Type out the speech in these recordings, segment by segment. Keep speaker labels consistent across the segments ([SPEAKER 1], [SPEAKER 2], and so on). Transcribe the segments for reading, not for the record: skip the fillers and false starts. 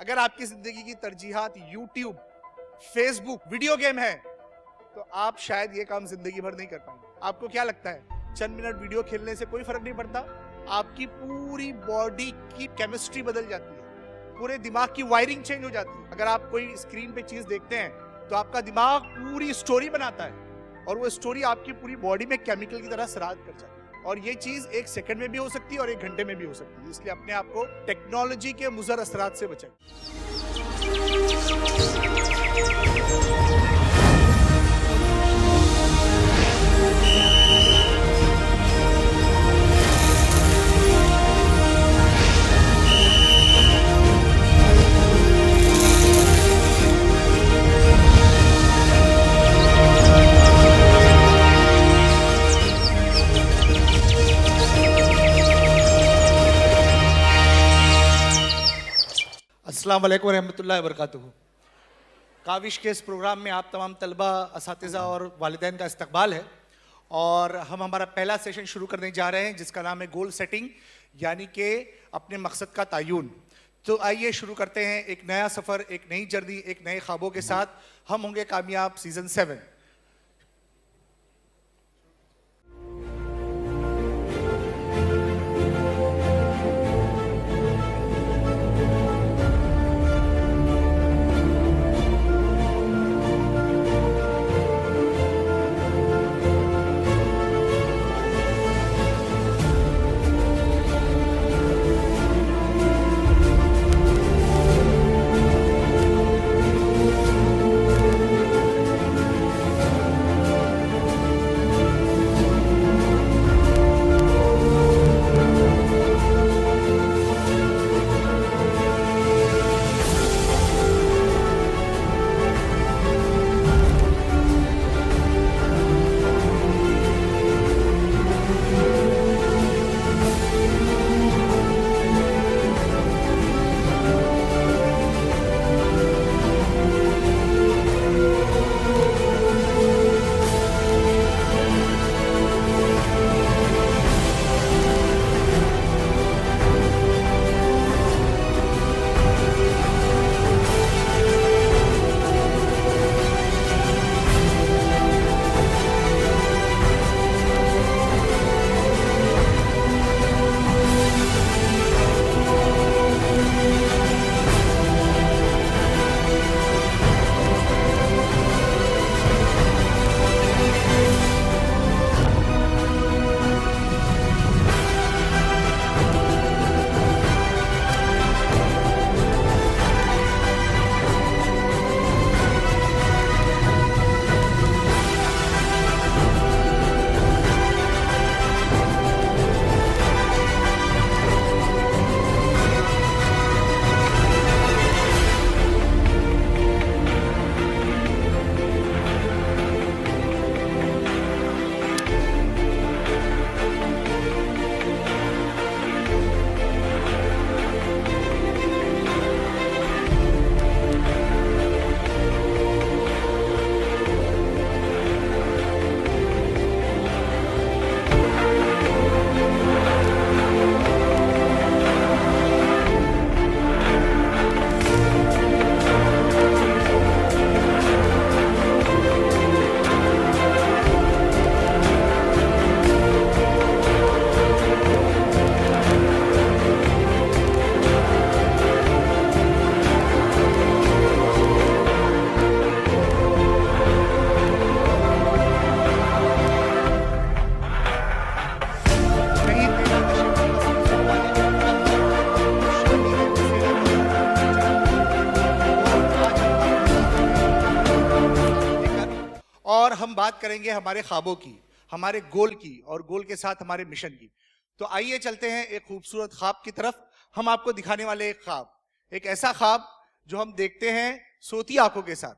[SPEAKER 1] अगर आपकी जिंदगी की तरजीहात यूट्यूब, फेसबुक, वीडियो गेम है तो आप शायद ये काम जिंदगी भर नहीं कर पाएंगे। आपको क्या लगता है चंद मिनट वीडियो खेलने से कोई फर्क नहीं पड़ता? आपकी पूरी बॉडी की केमिस्ट्री बदल जाती है, पूरे दिमाग की वायरिंग चेंज हो जाती है। अगर आप कोई स्क्रीन पे चीज देखते हैं तो आपका दिमाग पूरी स्टोरी बनाता है और वो स्टोरी आपकी पूरी बॉडी में केमिकल की तरह सराहत कर जाती है। और ये चीज 1 सेकंड में भी हो सकती है और 1 घंटे में भी हो सकती है। इसलिए अपने आप को टेक्नोलॉजी के मुज़र असरात से बचाएं। अस्सलाम वालेकुम रहमतुल्लाहि व बरकातुहू। काविश के इस प्रोग्राम में आप तमाम तलबा, असातिज़ा और वालिदैन का इस्तकबाल है और हम हमारा पहला सेशन शुरू करने जा रहे हैं जिसका नाम है गोल सेटिंग, यानी कि अपने मकसद का तयन। तो आइए शुरू करते हैं एक नया सफ़र, एक नई जर्नी, एक नए ख्वाबों के साथ। हम होंगे कामयाब सीज़न 7। और हम बात करेंगे हमारे ख्वाबों की, हमारे गोल की और गोल के साथ हमारे मिशन की। तो आइए चलते हैं एक खूबसूरत ख्वाब की तरफ। हम आपको दिखाने वाले एक ख्वाब, एक ऐसा ख्वाब जो हम देखते हैं सोती आंखों के साथ।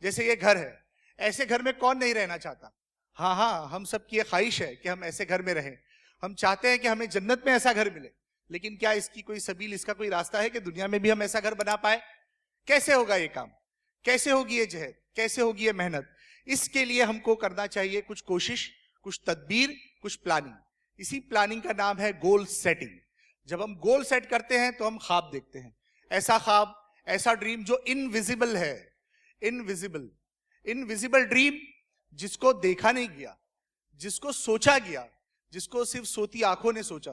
[SPEAKER 1] जैसे ये घर है, ऐसे घर में कौन नहीं रहना चाहता? हाँ हाँ, हम सब की ये ख्वाहिश है कि हम ऐसे घर में रहें। हम चाहते हैं कि हमें जन्नत में ऐसा घर मिले, लेकिन क्या इसकी कोई सबील, इसका कोई रास्ता है कि दुनिया में भी हम ऐसा घर बना पाए? कैसे होगा ये काम? कैसे होगी ये जहद? कैसे होगी ये मेहनत? इसके लिए हमको करना चाहिए कुछ कोशिश, कुछ तदबीर, कुछ प्लानिंग। इसी प्लानिंग का नाम है गोल सेटिंग। जब हम गोल सेट करते हैं तो हम ख्वाब देखते हैं। ऐसा ख्वाब, ऐसा ड्रीम जो इनविजिबल है, इनविजिबल, इनविजिबल ड्रीम जिसको देखा नहीं गया, जिसको सोचा गया, जिसको सिर्फ सोती आंखों ने सोचा,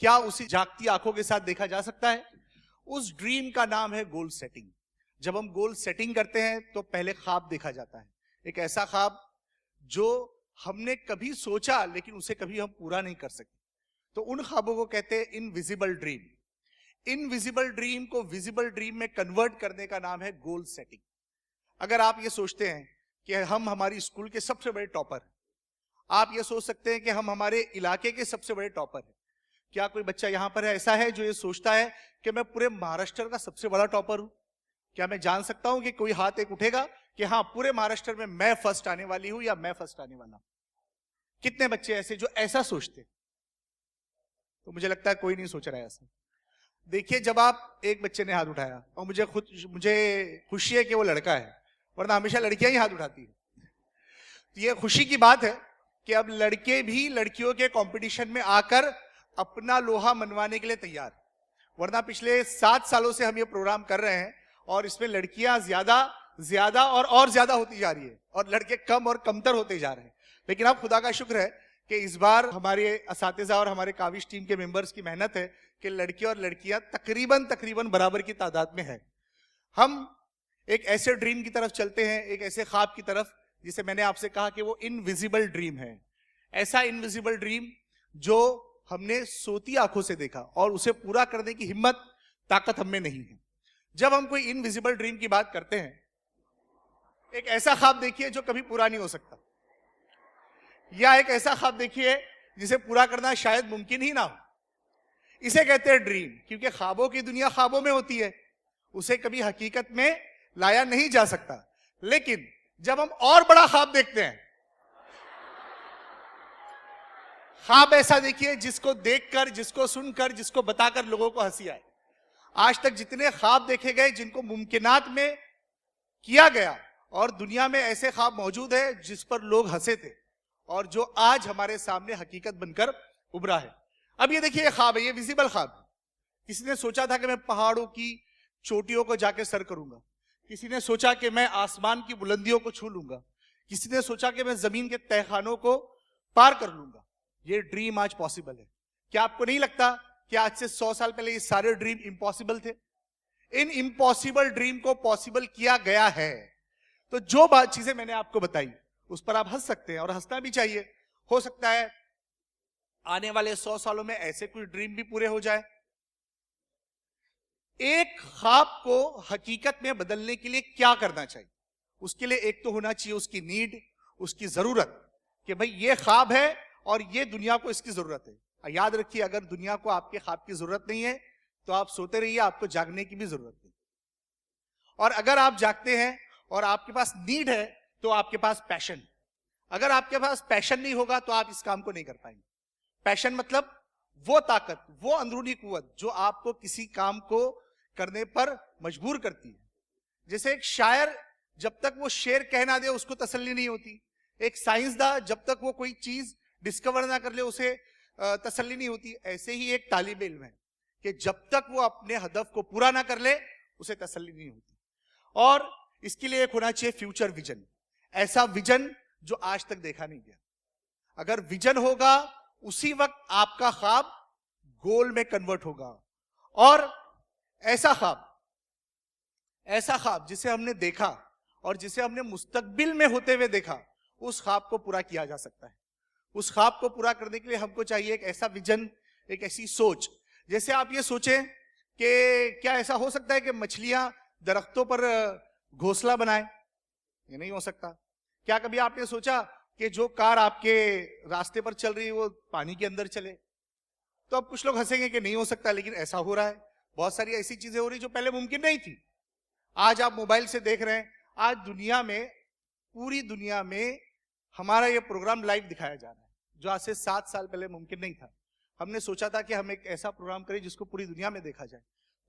[SPEAKER 1] क्या उसी जागती आंखों के साथ देखा जा सकता है? उस ड्रीम का नाम है गोल सेटिंग। जब हम गोल सेटिंग करते हैं तो पहले ख्वाब देखा जाता है, एक ऐसा ख्वाब जो हमने कभी सोचा लेकिन उसे कभी हम पूरा नहीं कर सके। तो उन ख्वाबों को कहते हैं इनविजिबल ड्रीम। इनविजिबल ड्रीम को विजिबल ड्रीम में कन्वर्ट करने का नाम है गोल सेटिंग। अगर आप ये सोचते हैं कि हम हमारी स्कूल के सबसे बड़े टॉपर, आप ये सोच सकते हैं कि हम हमारे इलाके के सबसे बड़े टॉपर हैं। क्या कोई बच्चा यहां पर ऐसा है जो ये सोचता है कि मैं पूरे महाराष्ट्र का सबसे बड़ा टॉपर हूं? क्या मैं जान सकता हूं कि कोई हाथ एक उठेगा कि हाँ पूरे महाराष्ट्र में मैं फर्स्ट आने वाली हूं या मैं फर्स्ट आने वाला हूं? कितने बच्चे ऐसे जो ऐसा सोचते? तो मुझे लगता है कोई नहीं सोच रहा है ऐसा। देखिए, जब आप एक बच्चे ने हाथ उठाया और मुझे खुशी है कि वो लड़का है, वरना हमेशा लड़कियां ही हाथ उठाती है। तो ये खुशी की बात है कि अब लड़के भी लड़कियों के कंपटीशन में आकर अपना लोहा मनवाने के लिए तैयार। वरना पिछले 7 सालों से हम ये प्रोग्राम कर रहे हैं और इसमें लड़कियां ज्यादा और ज्यादा होती जा रही है और लड़के कम और कमतर होते जा रहे हैं। लेकिन अब खुदा का शुक्र है कि इस बार हमारे असातिज़ा और हमारे काविश टीम के मेंबर्स की मेहनत है कि लड़के और लड़कियां तकरीबन बराबर की तादाद में है। हम एक ऐसे ड्रीम की तरफ चलते हैं, एक ऐसे ख्वाब की तरफ जिसे मैंने आपसे कहा कि वो इनविजिबल ड्रीम है। ऐसा इनविजिबल ड्रीम जो हमने सोती आंखों से देखा और उसे पूरा करने की हिम्मत, ताकत हम में नहीं है। जब हम कोई इनविजिबल ड्रीम की बात करते हैं, एक ऐसा ख्वाब देखिए जो कभी पूरा नहीं हो सकता, या एक ऐसा ख्वाब देखिए जिसे पूरा करना शायद मुमकिन ही ना हो। इसे कहते हैं ड्रीम, क्योंकि ख्वाबों की दुनिया ख्वाबों में होती है, उसे कभी हकीकत में लाया नहीं जा सकता। लेकिन जब हम और बड़ा ख्वाब देखते हैं, ख्वाब ऐसा देखिए जिसको देखकर, जिसको सुनकर, जिसको बताकर लोगों को हंसी आए। आज तक जितने ख्वाब देखे गए जिनको मुमकिनात में किया गया, और दुनिया में ऐसे ख्वाब मौजूद है जिस पर लोग हंसे थे और जो आज हमारे सामने हकीकत बनकर उभरा है। अब ये देखिए, ख्वाब है, ये विजिबल ख्वाब है। किसी ने सोचा था कि मैं पहाड़ों की चोटियों को जाके सर करूंगा, किसी ने सोचा कि मैं आसमान की बुलंदियों को छू लूंगा, किसी ने सोचा कि मैं जमीन के तहखानों को पार कर लूंगा। ये ड्रीम आज पॉसिबल है। क्या आपको नहीं लगता कि आज से 100 साल पहले ये सारे ड्रीम इम्पॉसिबल थे? इन इम्पॉसिबल ड्रीम को पॉसिबल किया गया है। तो जो चीजें मैंने आपको बताई उस पर आप हंस सकते हैं और हंसना भी चाहिए। हो सकता है आने वाले 100 सालों में ऐसे कुछ ड्रीम भी पूरे हो जाए। एक ख्वाब को हकीकत में बदलने के लिए क्या करना चाहिए? उसके लिए एक तो होना चाहिए उसकी नीड, उसकी जरूरत, कि भाई ये ख्वाब है और ये दुनिया को इसकी जरूरत है। याद रखिए, अगर दुनिया को आपके ख्वाब की जरूरत नहीं है तो आप सोते रहिए, आपको जागने की भी जरूरत नहीं। और अगर आप जागते हैं और आपके पास नीड है तो आपके पास पैशन। अगर आपके पास पैशन नहीं होगा तो आप इस काम को नहीं कर पाएंगे। पैशन मतलब वो ताकत, वो अंदरूनी कुव्वत जो आपको किसी काम को करने पर मजबूर करती है। जैसे एक शायर जब तक वो शेर कह ना दे उसको तसल्ली नहीं होती, एक साइंसदान जब तक वो कोई चीज डिस्कवर ना कर ले उसे तसल्ली नहीं होती। ऐसे ही एक तालिब इल्म है कि जब तक वो अपने हदफ को पूरा ना कर ले उसे तसल्ली नहीं होती। और इसके लिए एक होना चाहिए फ्यूचर विजन, ऐसा विजन जो आज तक देखा नहीं गया। अगर विजन होगा उसी वक्त आपका ख्वाब गोल में कन्वर्ट होगा। और ऐसा ख्वाब जिसे हमने देखा और जिसे हमने मुस्तकबिल में होते हुए देखा, उस ख्वाब को पूरा किया जा सकता है। उस ख्वाब को पूरा करने के लिए हमको चाहिए एक ऐसा विजन, एक ऐसी सोच। जैसे आप ये सोचें कि क्या ऐसा हो सकता है कि मछलियां दरख्तों पर घोंसला बनाए? ये नहीं हो सकता। क्या कभी आपने सोचा कि जो कार आपके रास्ते पर चल रही है वो पानी के अंदर चले? तो अब कुछ लोग हंसेंगे कि नहीं हो सकता, लेकिन ऐसा हो रहा है। बहुत सारी ऐसी चीजें हो रही जो पहले मुमकिन नहीं थी। आज आप मोबाइल से देख रहे हैं, आज दुनिया में, पूरी दुनिया में हमारा ये प्रोग्राम लाइव दिखाया जा रहा है, जो आज से 7 साल पहले मुमकिन नहीं था। हमने सोचा था कि हम एक ऐसा प्रोग्राम करें जिसको पूरी दुनिया में देखा जाए।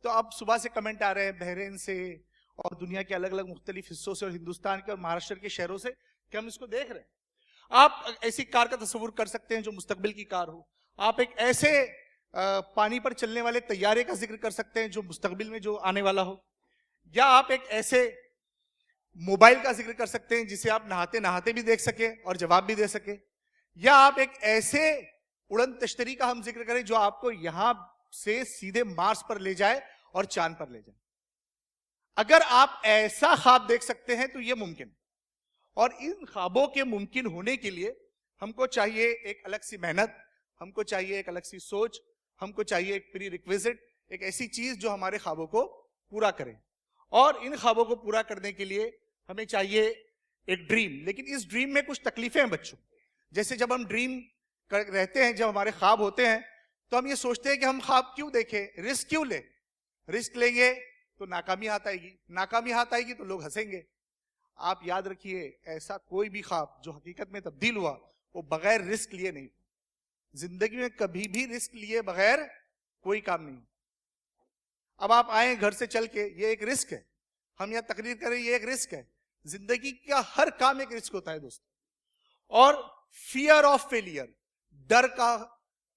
[SPEAKER 1] तो अब सुबह से कमेंट आ रहे हैं बहरीन से और दुनिया के अलग अलग मुख्तलिफ हिस्सों से और हिंदुस्तान के और महाराष्ट्र के शहरों से कि हम इसको देख रहे हैं। आप ऐसी कार का तस्वुर कर सकते हैं जो मुस्तकबिल की कार हो। आप एक ऐसे पानी पर चलने वाले तैयारे का जिक्र कर सकते हैं जो मुस्तकबिल में जो आने वाला हो। या आप एक ऐसे मोबाइल का जिक्र कर सकते हैं जिसे आप नहाते नहाते भी देख सके और जवाब भी दे सके, या आप एक ऐसे उड़न तश्तरी का हम जिक्र करें जो आपको यहां से सीधे मार्स पर ले जाए और चांद पर ले जाए। अगर आप ऐसा ख्वाब देख सकते हैं तो यह मुमकिन है। और इन ख्वाबों के मुमकिन होने के लिए हमको चाहिए एक अलग सी मेहनत, हमको चाहिए एक अलग सी सोच, हमको चाहिए एक प्री रिक्विजिट, एक ऐसी चीज जो हमारे ख्वाबों को पूरा करे। और इन ख्वाबों को पूरा करने के लिए हमें चाहिए एक ड्रीम। लेकिन इस ड्रीम में कुछ तकलीफें हैं बच्चों। जैसे जब हम ड्रीम रहते हैं, जब हमारे ख्वाब होते हैं, तो हम ये सोचते हैं कि हम ख्वाब क्यों देखें, रिस्क क्यों ले। रिस्क लेंगे तो नाकामी हाथ आएगी, नाकामी हाथ आएगी तो लोग हंसेंगे। आप याद रखिए, ऐसा कोई भी ख्वाब जो हकीकत में तब्दील हुआ वो बगैर रिस्क लिए नहीं। जिंदगी में कभी भी रिस्क लिए बगैर कोई काम नहीं। अब आप आए घर से चल के, ये एक रिस्क है। हम यहां तकरीर करें, ये एक रिस्क है। जिंदगी का हर काम एक रिस्क होता है दोस्तों। और फियर ऑफ फेलियर, डर का,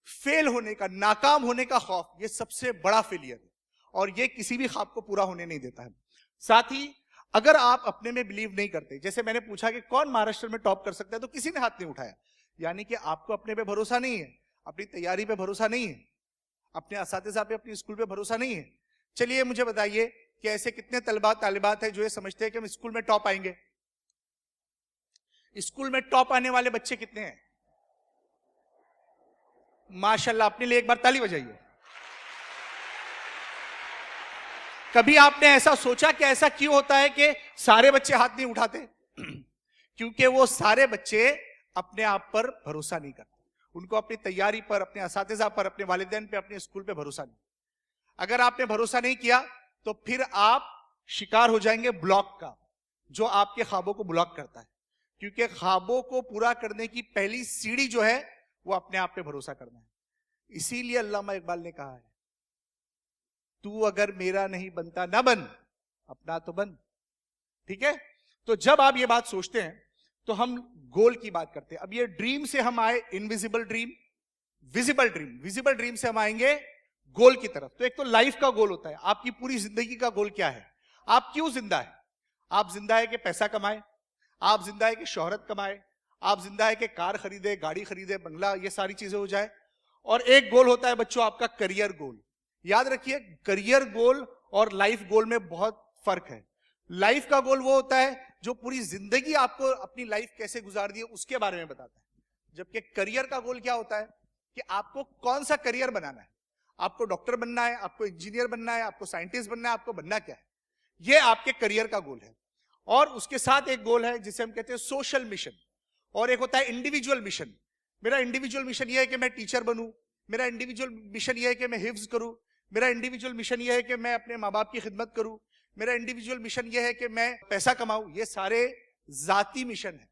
[SPEAKER 1] फेल होने का, नाकाम होने का खौफ, ये सबसे बड़ा फेलियर है और ये किसी भी ख्वाब को पूरा होने नहीं देता है। साथ ही अगर आप अपने में बिलीव नहीं करते, जैसे मैंने पूछा कि कौन महाराष्ट्र में टॉप कर सकता है, तो किसी ने हाथ नहीं उठाया। यानी कि आपको अपने पे भरोसा नहीं है, अपनी तैयारी पे भरोसा नहीं है, अपने असातिज़ा पे, अपनी स्कूल पे भरोसा नहीं है। चलिए मुझे बताइए कि ऐसे कितने तलबा तालिबात हैं जो ये समझते हैं कि हम स्कूल में टॉप आएंगे। स्कूल में टॉप आने वाले बच्चे कितने हैं? माशाल्लाह, अपने लिए एक बार ताली बजाइए। कभी आपने ऐसा सोचा कि ऐसा क्यों होता है कि सारे बच्चे हाथ नहीं उठाते? क्योंकि वो सारे बच्चे अपने आप पर भरोसा नहीं करते। उनको अपनी तैयारी पर, अपने असातिज़ा पर, अपने वालिदैन पे, अपने स्कूल पे भरोसा नहीं। अगर आपने भरोसा नहीं किया तो फिर आप शिकार हो जाएंगे ब्लॉक का, जो आपके ख्वाबों को ब्लॉक करता है। क्योंकि ख्वाबों को पूरा करने की पहली सीढ़ी जो है वो अपने आप पे भरोसा करना है। इसीलिए अल्लामा इकबाल ने कहा है, तू अगर मेरा नहीं बनता ना बन, अपना तो बन। ठीक है? तो जब आप ये बात सोचते हैं तो हम गोल की बात करते हैं। अब ये ड्रीम से हम आए invisible dream, visible dream, visible dream से हम आएंगे गोल की तरफ। तो एक तो लाइफ का गोल होता है, आपकी पूरी जिंदगी का गोल क्या है, आप क्यों जिंदा है। आप जिंदा है कि पैसा कमाए, आप जिंदा है कि शोहरत कमाए, आप जिंदा है कि कार खरीदे, गाड़ी खरीदे, बंगला, ये सारी चीजें हो जाए। और एक गोल होता है बच्चों आपका करियर गोल। याद रखिए, करियर गोल और लाइफ गोल में बहुत फर्क है। लाइफ का गोल वो होता है जो पूरी जिंदगी आपको अपनी लाइफ कैसे गुजार दी है उसके बारे में बताता है। जबकि करियर का गोल क्या होता है कि आपको कौन सा करियर बनाना है। आपको डॉक्टर बनना है, आपको इंजीनियर बनना है, आपको साइंटिस्ट बनना है, आपको बनना क्या है, ये आपके करियर का गोल है। और उसके साथ एक गोल है जिसे हम कहते हैं सोशल मिशन, और एक होता है इंडिविजुअल मिशन। मेरा इंडिविजुअल मिशन ये है कि मैं टीचर बनूं, मेरा इंडिविजुअल मिशन ये है कि मैं हिफ्ज करूं, मेरा इंडिविजुअल मिशन ये है कि मैं अपने माँ बाप की खिदमत करूं, मेरा इंडिविजुअल मिशन ये है कि मैं पैसा कमाऊं। ये सारे जाती मिशन है।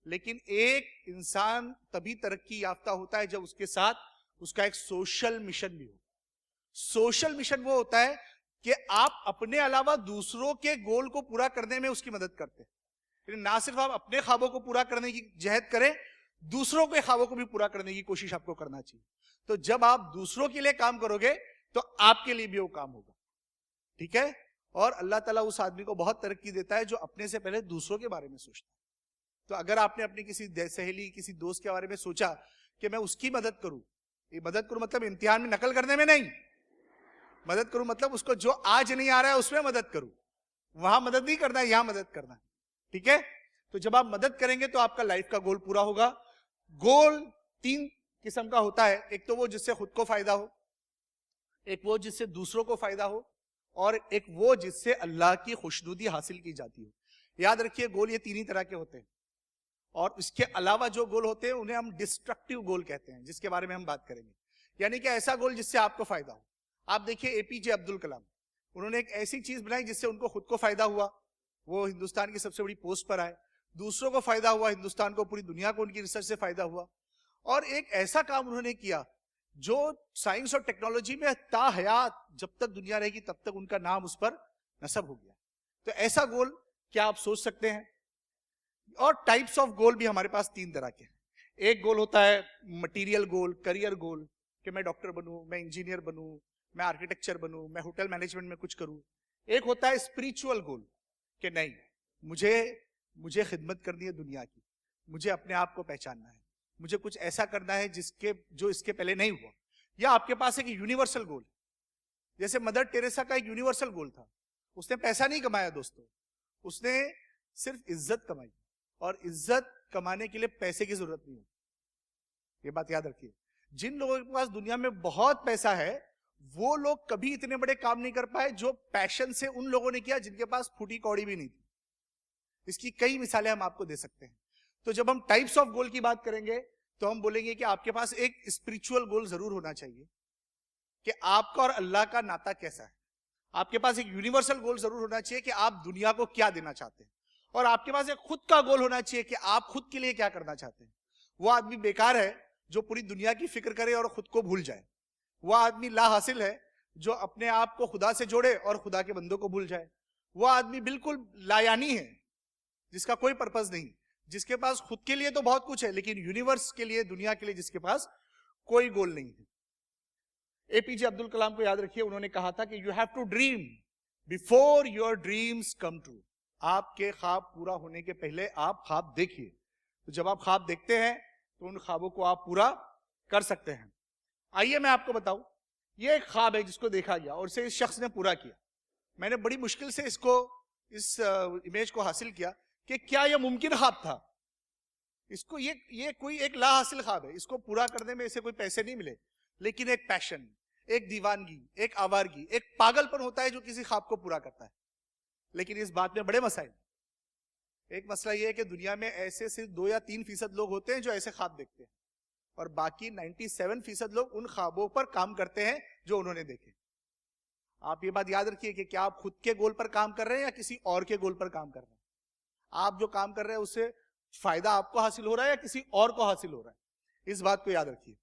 [SPEAKER 1] लेकिन एक इंसान तभी तरक्की याफ्ता होता है जब उसके साथ उसका एक सोशल मिशन भी हो। सोशल मिशन वो होता है कि आप अपने अलावा दूसरों के गोल को पूरा करने में उसकी मदद करते हैं। ना सिर्फ आप अपने ख्वाबों को पूरा करने की जहद करें, दूसरों के ख्वाबों को भी पूरा करने की कोशिश आपको करना चाहिए। तो जब आप दूसरों के लिए काम करोगे तो आपके लिए भी वो काम होगा। ठीक है? और अल्लाह ताला उस आदमी को बहुत तरक्की देता है जो अपने से पहले दूसरों के बारे में सोचता है। तो अगर आपने अपनी किसी सहेली, किसी दोस्त के बारे में सोचा कि मैं उसकी मदद करूं, ये मदद करूं मतलब इम्तिहान में नकल करने में नहीं, मदद करूं मतलब उसको जो आज नहीं आ रहा है उसमें मदद करूं। वहां मदद नहीं करना है, यहां मदद करना है। ठीक है? तो जब आप मदद करेंगे तो आपका लाइफ का गोल पूरा होगा। गोल 3 किस्म का होता है। एक तो वो जिससे खुद को फायदा हो, एक वो जिससे दूसरों को फायदा हो, और एक वो जिससे अल्लाह की खुशनुदी हासिल की जाती हो। याद रखिए, गोल ये 3 ही तरह के होते हैं। और इसके अलावा जो गोल होते हैं उन्हें हम डिस्ट्रक्टिव गोल कहते हैं, जिसके बारे में हम बात करेंगे। यानी कि ऐसा गोल जिससे आपको फायदा हो। आप देखिए एपीजे अब्दुल कलाम, उन्होंने एक ऐसी चीज बनाई जिससे उनको खुद को फायदा हुआ, वो हिंदुस्तान की सबसे बड़ी पोस्ट पर आए, दूसरों को फायदा हुआ, हिंदुस्तान को, पूरी दुनिया को उनकी रिसर्च से फायदा हुआ। और एक ऐसा काम उन्होंने किया जो साइंस और टेक्नोलॉजी में ताहयात जब तक दुनिया रहेगी तब तक उनका नाम उस पर नस्ब हो गया। तो ऐसा गोल क्या आप सोच सकते हैं? और टाइप्स ऑफ गोल भी हमारे पास 3 तरह के हैं। एक गोल होता है मटेरियल गोल, करियर गोल, कि मैं डॉक्टर बनूं, मैं इंजीनियर बनूं, मैं आर्किटेक्चर बनूं, मैं होटल मैनेजमेंट में कुछ करूं। एक होता है स्पिरिचुअल गोल कि नहीं, मुझे मुझे खिदमत करनी है दुनिया की, मुझे अपने आप को पहचानना है, मुझे कुछ ऐसा करना है जो इसके पहले नहीं हुआ। या आपके पास एक यूनिवर्सल गोल, जैसे मदर टेरेसा का एक यूनिवर्सल गोल था। उसने पैसा नहीं कमाया दोस्तों, उसने सिर्फ इज्जत कमाई, और इज्जत कमाने के लिए पैसे की जरूरत नहीं होती। ये बात याद रखिए। जिन लोगों के पास दुनिया में बहुत पैसा है वो लोग कभी इतने बड़े काम नहीं कर पाए जो पैशन से उन लोगों ने किया जिनके पास फूटी कौड़ी भी नहीं थी। इसकी कई मिसालें हम आपको दे सकते हैं। तो जब हम टाइप्स ऑफ गोल की बात करेंगे तो हम बोलेंगे कि आपके पास एक स्पिरिचुअल गोल जरूर होना चाहिए कि आपका और अल्लाह का नाता कैसा है। आपके पास एक यूनिवर्सल गोल जरूर होना चाहिए कि आप दुनिया को क्या देना चाहते हैं, और आपके पास एक खुद का गोल होना चाहिए कि आप खुद के लिए क्या करना चाहते हैं। वो आदमी बेकार है जो पूरी दुनिया की फिक्र करे और खुद को भूल जाए। वह आदमी ला हासिल है जो अपने आप को खुदा से जोड़े और खुदा के बंदों को भूल जाए। वह आदमी बिल्कुल लायानी है जिसका कोई पर्पस नहीं, जिसके पास खुद के लिए तो बहुत कुछ है लेकिन यूनिवर्स के लिए, दुनिया के लिए जिसके पास कोई गोल नहीं है। एपीजे अब्दुल कलाम को याद रखिए, उन्होंने कहा था कि you have to dream before your dreams come true. आपके ख्वाब पूरा होने के पहले आप ख्वाब देखिए। तो जब आप ख्वाब देखते हैं तो उन ख्वाबों को आप पूरा कर सकते हैं। आइए मैं आपको बताऊं, ये एक ख्वाब है जिसको देखा गया और इसे इस शख्स ने पूरा किया। मैंने बड़ी मुश्किल से इस इमेज को हासिल किया कि क्या यह मुमकिन ख्वाब था। इसको ये कोई एक ला हासिल ख्वाब है, इसको पूरा करने में इसे कोई पैसे नहीं मिले, लेकिन एक पैशन, एक दीवानगी, एक आवारगी, एक पागलपन होता है जो किसी ख्वाब को पूरा करता है। लेकिन इस बात में बड़े मसाइल। एक मसला यह है कि दुनिया में ऐसे सिर्फ 2 या 3% लोग होते हैं जो ऐसे ख्वाब देखते हैं, और बाकी 97% लोग उन ख्वाबों पर काम करते हैं जो उन्होंने देखे। आप ये बात याद रखिए कि क्या आप खुद के गोल पर काम कर रहे हैं या किसी और के गोल पर काम कर रहे हैं। आप जो काम कर रहे हैं उससे फायदा आपको हासिल हो रहा है या किसी और को हासिल हो रहा है, इस बात को याद रखिए।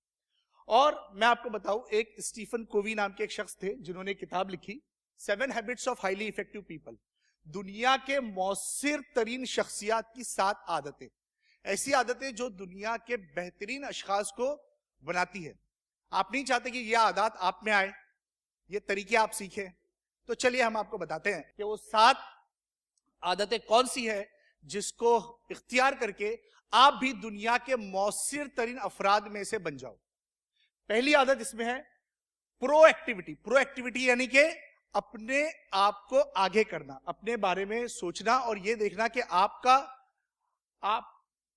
[SPEAKER 1] और मैं आपको बताऊं, एक स्टीफन कोवी नाम के एक शख्स थे जिन्होंने किताब लिखी 7 habits of highly effective people. दुनिया के मौसिर तरीन शख्सियात की 7 आदतें, ऐसी आदतें जो दुनिया के बेहतरीन अशखास को बनाती है। आप नहीं चाहते कि यह आदत आप में आए, ये तरीके आप सीखें, तो चलिए हम आपको बताते हैं कि वो 7 आदतें कौन सी है जिसको इख्तियार करके आप भी दुनिया के मौसिर तरीन अफराद में से बन जाओ। पहली आदत इसमें है प्रोएक्टिविटी। प्रोएक्टिविटी यानी कि अपने आप को आगे करना, अपने बारे में सोचना और यह देखना कि आप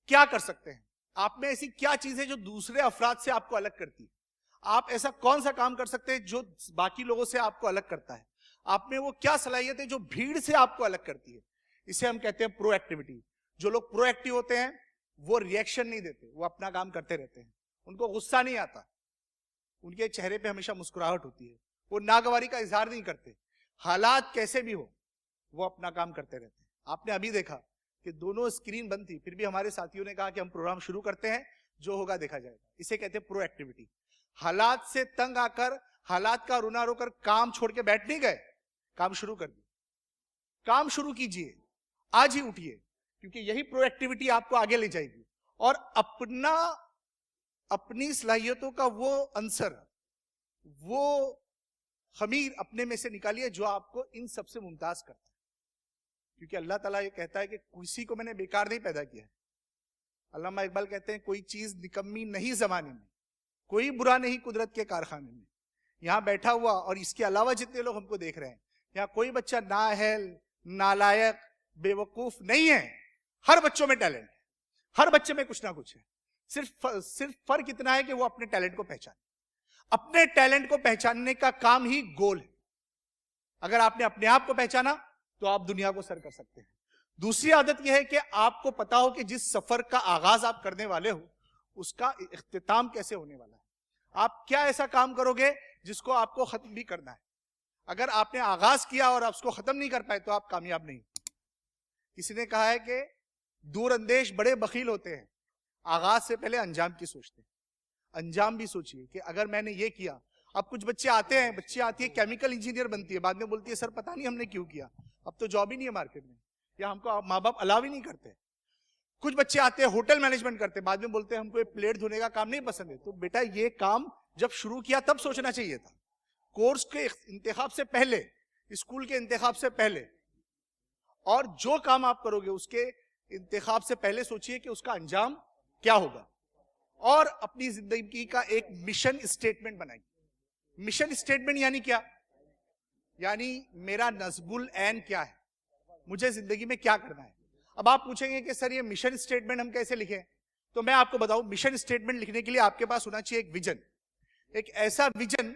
[SPEAKER 1] क्या कर सकते हैं। आप में ऐसी क्या चीज है जो दूसरे अफराद से आपको अलग करती है। आप ऐसा कौन सा काम कर सकते हैं जो बाकी लोगों से आपको अलग करता है। आप में वो क्या सलाहियत है जो भीड़ से आपको अलग करती है। इसे हम कहते हैं प्रोएक्टिविटी। जो लोग प्रोएक्टिव होते हैं वो रिएक्शन नहीं देते, वो अपना काम करते रहते हैं। उनको गुस्सा नहीं आता, उनके चेहरे पे हमेशा मुस्कुराहट होती है, वो नागवारी का इजहार नहीं करते। हालात कैसे भी हो वो अपना काम करते रहते हैं। आपने अभी देखा कि दोनों स्क्रीन बंद थी, फिर भी हमारे साथियों ने कहा कि हम प्रोग्राम शुरू करते हैं, जो होगा देखा जाएगा। इसे कहते हैं प्रोएक्टिविटी। हालात से तंग आकर, हालात का रोना रोकर काम छोड़ के बैठ नहीं गए, काम शुरू कर दिया। काम शुरू कीजिए, आज ही उठिए, क्योंकि यही प्रोएक्टिविटी आपको आगे ले जाएगी। और अपनी सलाहियतों का वो अंसर, वो खमीर अपने में से निकालिए जो आपको इन सबसे मुमताज करता है। क्योंकि अल्लाह ताला ये कहता है कि किसी को मैंने बेकार नहीं पैदा किया। अल्लामा इकबाल कहते हैं कोई चीज निकम्मी नहीं जमाने में, कोई बुरा नहीं कुदरत के कारखाने में। यहां बैठा हुआ और इसके अलावा जितने लोग हमको देख रहे हैं, यहाँ कोई बच्चा नाअहल, नालायक, बेवकूफ नहीं है। हर बच्चों में टैलेंट है, हर बच्चे में कुछ ना कुछ है। सिर्फ फर्क इतना है कि वो अपने टैलेंट को पहचाने। अपने टैलेंट को पहचानने का काम ही गोल है। अगर आपने अपने आप को पहचाना तो आप दुनिया को सर कर सकते हैं। दूसरी आदत यह है कि आपको पता हो कि जिस सफर का आगाज आप करने वाले हो उसका इख्तिताम कैसे होने वाला है। आप क्या ऐसा काम करोगे जिसको आपको खत्म भी करना है। अगर आपने आगाज किया और आप उसको खत्म नहीं कर पाए तो आप कामयाब नहीं। किसी ने कहा है कि दूरअंदेश बड़े बखील होते हैं, आगाज से पहले अंजाम की सोचते हैं। अंजाम भी सोचिए कि अगर मैंने ये किया। अब कुछ बच्चे आते हैं, बच्ची आती है केमिकल इंजीनियर बनती है, बाद में बोलती है सर पता नहीं हमने क्यों किया, अब तो जॉब ही नहीं है मार्केट में, या हमको माँ बाप अलाव ही नहीं करते। कुछ बच्चे आते हैं होटल मैनेजमेंट करते हैं, बाद में बोलते हैं हमको ये प्लेट धोने का काम नहीं पसंद है। तो बेटा ये काम जब शुरू किया तब सोचना चाहिए था, कोर्स के इंतखाब से पहले स्कूल के इंतखाब से पहले, और जो काम आप करोगे उसके इंतखाब से पहले सोचिए कि उसका अंजाम क्या होगा, और अपनी जिंदगी का एक मिशन स्टेटमेंट बनाइए। मिशन स्टेटमेंट यानी क्या? यानी मेरा नस्बुल ऐन क्या है, मुझे जिंदगी में क्या करना है। अब आप पूछेंगे कि सर ये मिशन स्टेटमेंट हम कैसे लिखें, तो मैं आपको बताऊं, मिशन स्टेटमेंट लिखने के लिए आपके पास होना चाहिए एक विजन, एक ऐसा विजन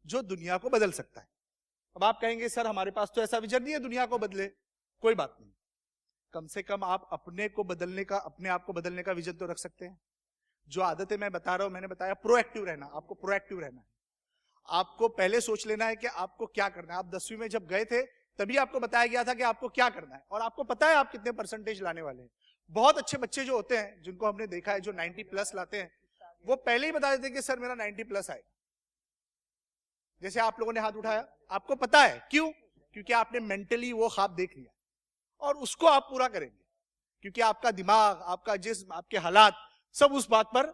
[SPEAKER 1] जो दुनिया को बदल सकता है। अब आप कहेंगे सर हमारे पास तो ऐसा विजन नहीं है दुनिया को बदले। कोई बात नहीं, कम से कम आप अपने को बदलने का, अपने आप को बदलने का विजन तो रख सकते हैं। जो आदतें मैं बता रहा हूं, मैंने बताया प्रोएक्टिव रहना, आपको प्रोएक्टिव रहना है। आपको पहले सोच लेना है कि आपको क्या करना है। आप 10वीं में जब गए थे तभी आपको बताया गया था कि आपको क्या करना है, और आपको पता है आप कितने परसेंटेज लाने वाले हैं। बहुत अच्छे बच्चे जो होते हैं, जिनको हमने देखा है, जो 90+ लाते हैं, वो पहले ही बता देते हैं कि सर मेरा 90+ आएगा। जैसे आप लोगों ने हाथ उठाया, आपको पता है क्यों? क्योंकि आपने मेंटली वो ख्वाब देख लिया और उसको आप पूरा करेंगे, क्योंकि आपका दिमाग, आपका जिस्म, आपके हालात सब उस बात पर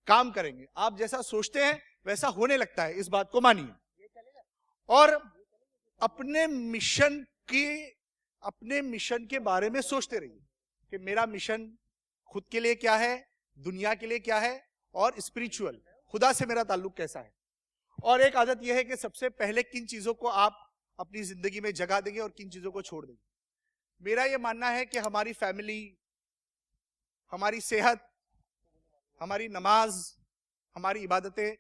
[SPEAKER 1] काम करेंगे। आप जैसा सोचते हैं वैसा होने लगता है, इस बात को मानिए। और अपने मिशन के बारे में सोचते रहिए कि मेरा मिशन खुद के लिए क्या है, दुनिया के लिए क्या है, और स्पिरिचुअल खुदा से मेरा ताल्लुक कैसा है। और एक आदत यह है कि सबसे पहले किन चीजों को आप अपनी जिंदगी में जगह देंगे और किन चीजों को छोड़ देंगे। मेरा यह मानना है कि हमारी फैमिली, हमारी सेहत, हमारी नमाज, हमारी इबादतें,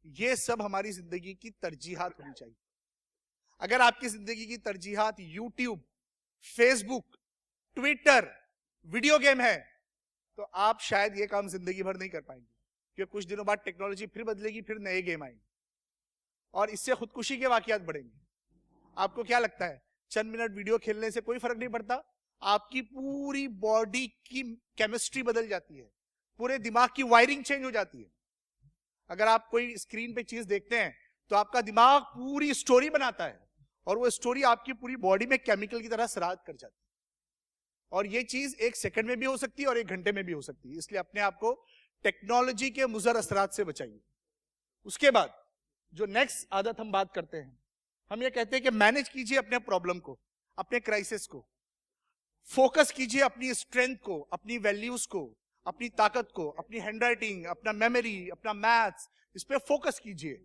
[SPEAKER 1] ये सब हमारी जिंदगी की तरजीहात होनी चाहिए। अगर आपकी जिंदगी की तरजीहात YouTube, Facebook, Twitter, video game है, तो आप शायद ये काम जिंदगी भर नहीं कर पाएंगे, क्योंकि कुछ दिनों बाद टेक्नोलॉजी फिर बदलेगी, फिर नए गेम आएंगे और इससे खुदकुशी के वाकयात बढ़ेंगे। आपको क्या लगता है, चंद मिनट वीडियो खेलने से कोई फर्क नहीं पड़ता? आपकी पूरी बॉडी की केमिस्ट्री बदल जाती है, पूरे दिमाग की वायरिंग चेंज हो जाती है। अगर आप कोई स्क्रीन पे चीज देखते हैं तो आपका दिमाग पूरी स्टोरी बनाता है, और वो स्टोरी आपकी पूरी बॉडी में केमिकल की तरह सराहत कर जाती है। और ये चीज 1 सेकंड में भी हो सकती है और 1 घंटे में भी हो सकती है। इसलिए अपने आप को टेक्नोलॉजी के मुजर असरात से बचाइए। उसके बाद जो नेक्स्ट आदत हम बात करते हैं, हम ये कहते हैं कि मैनेज कीजिए अपने प्रॉब्लम को, अपने क्राइसिस को। फोकस कीजिए अपनी स्ट्रेंथ को, अपनी वैल्यूज को, अपनी ताकत को, अपनी हैंडराइटिंग, अपना मेमोरी, अपना मैथ्स, इस पे फोकस कीजिए।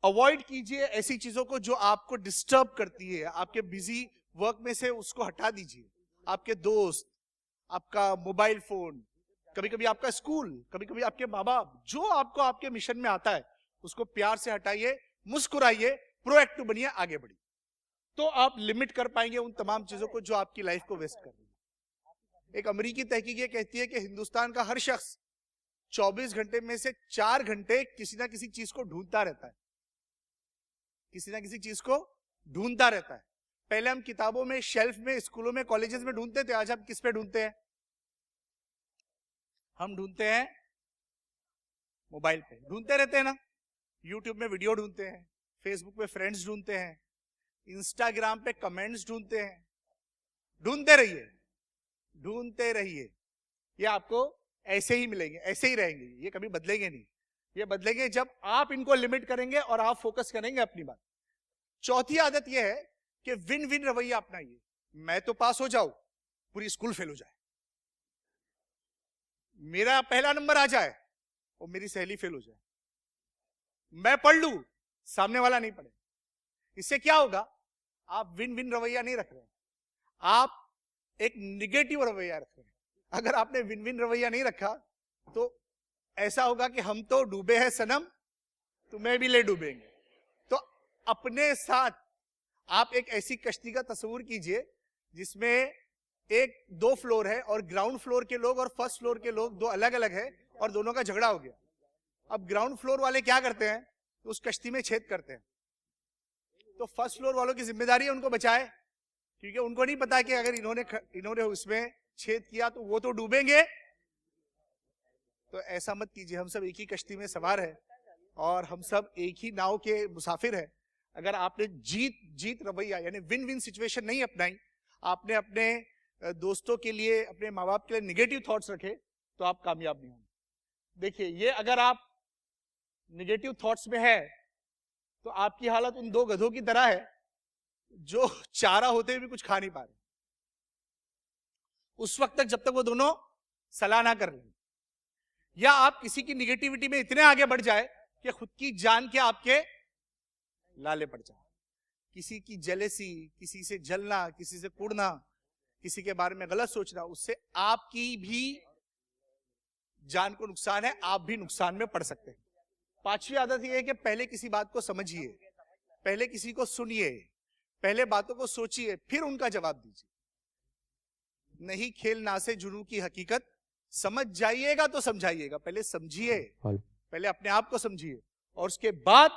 [SPEAKER 1] अवॉइड कीजिए ऐसी चीजों को जो आपको डिस्टर्ब करती है। आपके बिजी वर्क में से उसको हटा दीजिए। आपके दोस्त, आपका मोबाइल फोन, कभी कभी आपका स्कूल, कभी कभी आपके माँ बाप, जो आपको आपके मिशन में आता है उसको प्यार से हटाइए, मुस्कुराइए, प्रोएक्टिव बनिए, आगे बढ़िए। तो आप लिमिट कर पाएंगे उन तमाम चीजों को जो आपकी लाइफ को वेस्ट कर रही है। एक अमेरिकी तहकीक ये कहती है कि हिंदुस्तान का हर शख्स 24 घंटे में से 4 घंटे किसी ना किसी चीज को ढूंढता रहता है, किसी ना किसी चीज को ढूंढता रहता है। पहले हम किताबों में, शेल्फ में, स्कूलों में, कॉलेजेस में ढूंढते थे, आज हम किस पे ढूंढते हैं? हम ढूंढते हैं मोबाइल पे, ढूंढते रहते हैं ना। यूट्यूब में वीडियो ढूंढते हैं, फेसबुक पे फ्रेंड्स ढूंढते हैं, इंस्टाग्राम पे कमेंट्स ढूंढते हैं। ढूंढते रहिए, ढूंढते रहिए, ये आपको ऐसे ही मिलेंगे, ऐसे ही रहेंगे, ये कभी बदलेंगे नहीं। ये बदलेंगे जब आप इनको लिमिट करेंगे और आप फोकस करेंगे अपनी बात। चौथी आदत यह है कि विन विन रवैया अपनाइए। मैं तो पास हो जाऊं, पूरी स्कूल फेल हो जाए, मेरा पहला नंबर आ जाए और मेरी सहेली फेल हो जाए, मैं पढ़ लूं, सामने वाला नहीं पढ़े। इससे क्या होगा? आप विन विन रवैया नहीं रख रहे हैं, आप एक निगेटिव रवैया रख रहे हैं। अगर आपने विन विन रवैया नहीं रखा तो ऐसा होगा कि हम तो डूबे हैं सनम, तुम्हें भी ले डूबेंगे। तो अपने साथ आप एक ऐसी कश्ती का तस्वीर कीजिए जिसमें 1-2 फ्लोर है और ग्राउंड फ्लोर के लोग और फर्स्ट फ्लोर के लोग 2 अलग अलग है और दोनों का झगड़ा हो गया। अब ग्राउंड फ्लोर वाले क्या करते हैं? तो उस कश्ती में छेद करते हैं। तो फर्स्ट फ्लोर वालों की जिम्मेदारी है उनको बचाए, क्योंकि उनको नहीं पता कि अगर इन्होंने उसमें छेद किया तो वो तो डूबेंगे। तो ऐसा मत कीजिए, हम सब एक ही कश्ती में सवार है और हम सब एक ही नाव के मुसाफिर है। अगर आपने जीत रवैया यानी विन विन सिचुएशन नहीं अपनाई, आपने अपने दोस्तों के लिए, अपने माँ बाप के लिए निगेटिव थॉट्स रखे, तो आप कामयाब नहीं होंगे। देखिए, ये अगर आप निगेटिव थॉट्स में है तो आपकी हालत उन 2 गधों की तरह है जो चारा होते हुए भी कुछ खा नहीं पा रहे, उस वक्त तक जब तक वो दोनों सलाह ना कर लें, या आप किसी की निगेटिविटी में इतने आगे बढ़ जाए कि खुद की जान के आपके लाले पड़ जाए। किसी की जेलेसी, किसी से जलना, किसी से कुड़ना, किसी के बारे में गलत सोचना, उससे आपकी भी जान को नुकसान है, आप भी नुकसान में पड़ सकते हैं। पांचवी आदत यह है कि पहले किसी बात को समझिए, पहले किसी को सुनिए, पहले बातों को सोचिए, फिर उनका जवाब दीजिए। नहीं खेल ना से जुनू की हकीकत, समझ जाइएगा तो समझाइएगा, पहले समझिए, पहले अपने आप को समझिए और उसके बाद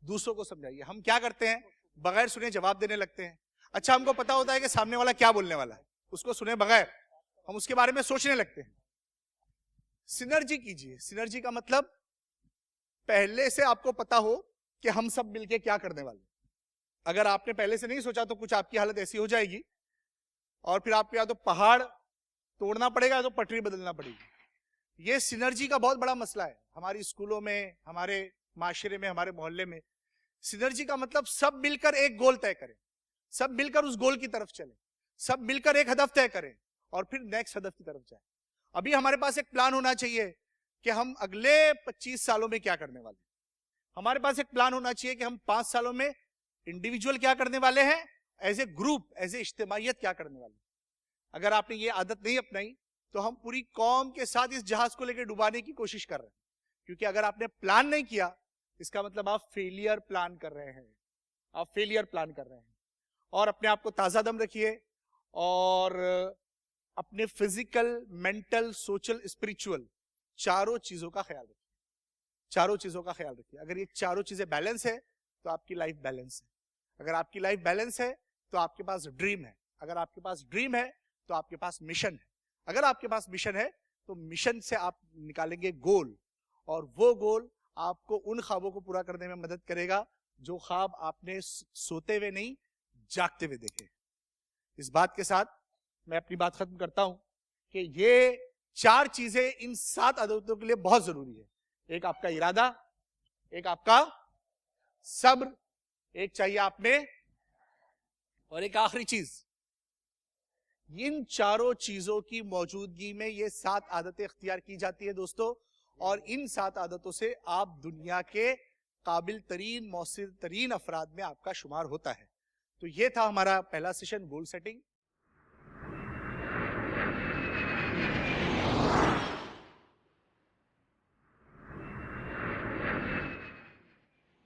[SPEAKER 1] दूसरों को समझाइए। हम क्या करते हैं, बगैर सुने जवाब देने लगते हैं। अच्छा, हमको पता होता है कि सामने वाला क्या बोलने वाला है, उसको सुने बगैर हम उसके बारे में सोचने लगते हैं। सिनर्जी कीजिए। सिनर्जी का मतलब पहले से आपको पता हो कि हम सब मिलके क्या करने वाले। अगर आपने पहले से नहीं सोचा तो कुछ आपकी हालत ऐसी हो जाएगी और फिर आपको या तो पहाड़ तोड़ना पड़ेगा या तो पटरी बदलना पड़ेगी। ये सिनर्जी का बहुत बड़ा मसला है हमारी स्कूलों में, हमारे माशरे में, हमारे मोहल्ले में। सिनर्जी का मतलब सब मिलकर एक गोल तय करें, सब मिलकर उस गोल की तरफ चलें, सब मिलकर एक हदफ तय करें और फिर नेक्स्ट हदफ की तरफ जाएं। अभी हमारे पास एक प्लान होना चाहिए कि हम अगले 25 सालों में क्या करने वाले हैं। हमारे पास एक प्लान होना चाहिए कि हम 5 सालों में इंडिविजुअल क्या करने वाले हैं, as a group, as a इज्तिमाइयत क्या करने वाले हैं। अगर आपने ये आदत नहीं अपनाई तो हम पूरी कौम के साथ इस जहाज को लेकर डुबाने की कोशिश कर रहे हैं। क्योंकि अगर आपने प्लान नहीं किया, इसका मतलब आप फेलियर प्लान कर रहे हैं, आप फेलियर प्लान कर रहे हैं। और अपने आप को ताजा दम रखिए और अपने फिजिकल, मेंटल, सोशल, स्पिरिचुअल चारों चीजों का ख्याल रखिए, चारों चीजों का ख्याल रखिए। अगर ये चारों चीजें बैलेंस है तो आपकी लाइफ बैलेंस है। अगर आपकी लाइफ बैलेंस है तो आपके पास ड्रीम है। अगर आपके पास ड्रीम है तो आपके पास मिशन है। अगर आपके पास मिशन है तो मिशन से आप निकालेंगे गोल, और वो गोल आपको उन ख्वाबों को पूरा करने में मदद करेगा जो ख्वाब आपने सोते हुए नहीं, जागते हुए देखे। इस बात के साथ मैं अपनी बात खत्म करता हूं कि ये 4 चीजें इन 7 आदतों के लिए बहुत जरूरी है। एक आपका इरादा, एक आपका सब्र, एक चाहिए आप में, और एक आखिरी चीज, इन चारों चीजों की मौजूदगी में ये 7 आदतें इख्तियार की जाती है दोस्तों। और इन 7 आदतों से आप दुनिया के काबिल तरीन, मौसिर तरीन अफराद में आपका शुमार होता है। तो ये था हमारा पहला सेशन, गोल सेटिंग।